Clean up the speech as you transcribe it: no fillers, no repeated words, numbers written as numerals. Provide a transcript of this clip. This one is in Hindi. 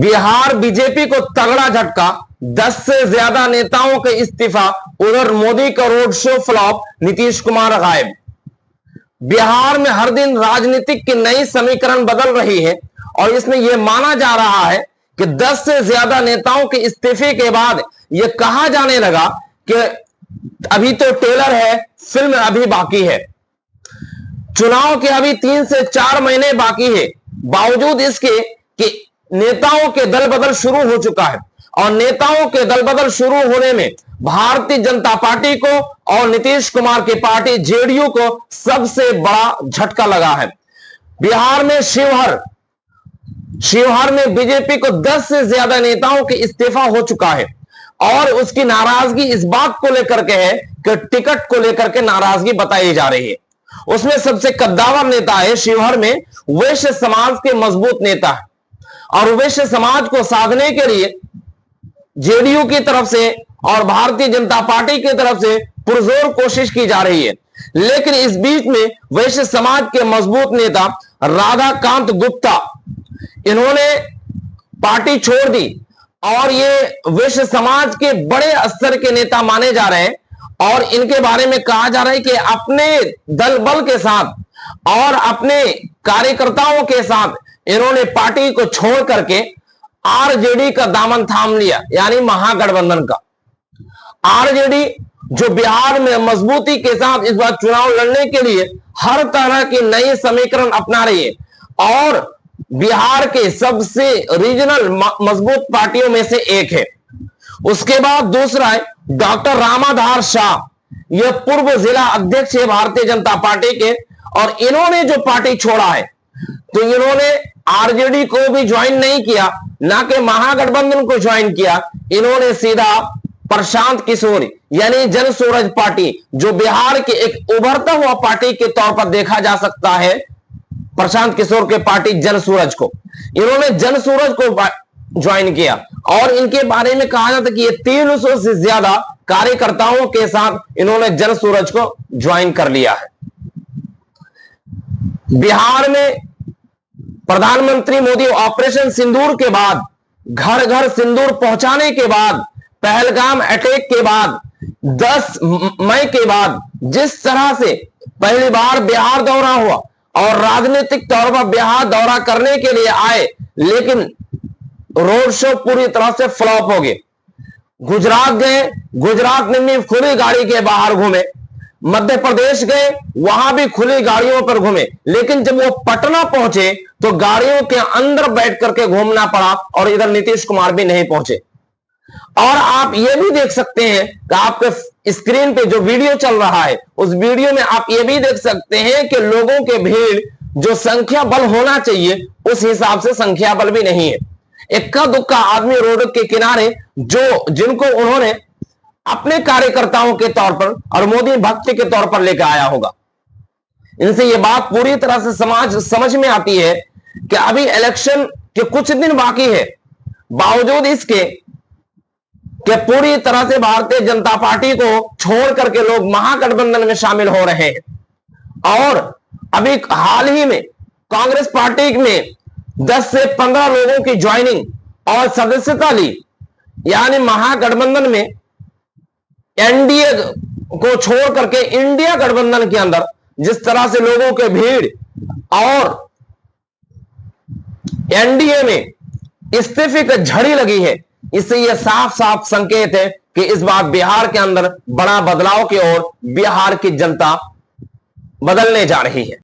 बिहार बीजेपी को तगड़ा झटका, 10 से ज्यादा नेताओं के इस्तीफा। उधर मोदी का road show flop, Nitish Kumar गायब। बिहार में हर दिन राजनीतिक की नई समीकरण बदल रही है और इसमें यह माना जा रहा है कि 10 से ज्यादा नेताओं के इस्तीफे के बाद यह कहा जाने लगा कि अभी तो टेलर है, फिल्म अभी बाकी है। चुनाव के अभी 3 से 4 महीने बाकी है, बावजूद इसके कि नेताओं के दल बदल शुरू हो चुका है और नेताओं के दल बदल शुरू होने में भारतीय जनता पार्टी को और नीतीश कुमार की पार्टी जेडीयू को सबसे बड़ा झटका लगा है। बिहार में शिवहर में बीजेपी को 10 से ज्यादा नेताओं के इस्तीफा हो चुका है और उसकी नाराजगी इस बात को लेकर के है कि टिकट को लेकर के नाराजगी बताई जा रही है। उसमें सबसे कद्दावर नेता है शिवहर में वैश्य समाज के मजबूत नेता है और वैश्य समाज को साधने के लिए जेडीयू की तरफ से और भारतीय जनता पार्टी की तरफ से पुरजोर कोशिश की जा रही है। लेकिन इस बीच में वैश्य समाज के मजबूत नेता राधाकांत गुप्ता, इन्होंने पार्टी छोड़ दी और ये वैश्य समाज के बड़े स्तर के नेता माने जा रहे हैं और इनके बारे में कहा जा रहा है कि अपने दल बल के साथ और अपने कार्यकर्ताओं के साथ इन्होंने पार्टी को छोड़ करके आरजेडी का दामन थाम लिया, यानी महागठबंधन का। आरजेडी जो बिहार में मजबूती के साथ इस बार चुनाव लड़ने के लिए हर तरह की नई समीकरण अपना रही है और बिहार के सबसे रीजनल मजबूत पार्टियों में से एक है। उसके बाद दूसरा है डॉक्टर रामाधार शाह, यह पूर्व जिला अध्यक्ष है भारतीय जनता पार्टी के और इन्होंने जो पार्टी छोड़ा है तो इन्होंने आरजेडी को भी ज्वाइन नहीं किया, ना कि महागठबंधन को ज्वाइन किया। इन्होंने सीधा प्रशांत किशोर यानी जन सूरज पार्टी, जो बिहार के एक उभरता हुआ पार्टी के तौर पर देखा जा सकता है, प्रशांत किशोर के पार्टी जन सूरज को, इन्होंने जन सूरज को ज्वाइन किया और इनके बारे में कहा जाता है कि ये 300 से ज्यादा कार्यकर्ताओं के साथ इन्होंने जन सूरज को ज्वाइन कर लिया है। बिहार में प्रधानमंत्री मोदी ऑपरेशन सिंदूर के बाद, घर घर सिंदूर पहुंचाने के बाद, पहलगाम अटैक के बाद, 10 मई के बाद जिस तरह से पहली बार बिहार दौरा हुआ और राजनीतिक तौर पर बिहार दौरा करने के लिए आए, लेकिन रोड शो पूरी तरह से फ्लॉप हो गए। गुजरात गए, गुजरात में भी खुली गाड़ी के बाहर घूमे, मध्य प्रदेश गए, वहां भी खुली गाड़ियों पर घूमे, लेकिन जब वो पटना पहुंचे तो गाड़ियों के अंदर बैठ करके घूमना पड़ा और इधर नीतीश कुमार भी नहीं पहुंचे। और आप ये भी देख सकते हैं कि आपके स्क्रीन पे जो वीडियो चल रहा है उस वीडियो में आप ये भी देख सकते हैं कि लोगों के भीड़ जो संख्या बल होना चाहिए उस हिसाब से संख्या बल भी नहीं है। इक्का दुक्का आदमी रोड के किनारे जिनको उन्होंने अपने कार्यकर्ताओं के तौर पर और मोदी भक्त के तौर पर लेकर आया होगा। इनसे यह बात पूरी तरह से समझ में आती है कि अभी इलेक्शन के कुछ दिन बाकी है, बावजूद इसके कि पूरी तरह से भारतीय जनता पार्टी को छोड़ करके लोग महागठबंधन में शामिल हो रहे हैं। और अभी हाल ही में कांग्रेस पार्टी में 10 से 15 लोगों की ज्वाइनिंग और सदस्यता ली, यानी महागठबंधन में एनडीए को छोड़ करके इंडिया गठबंधन के अंदर जिस तरह से लोगों के भीड़ और एनडीए में इस्तीफे की झड़ी लगी है, इससे यह साफ साफ संकेत है कि इस बार बिहार के अंदर बड़ा बदलाव की ओर बिहार की जनता बदलने जा रही है।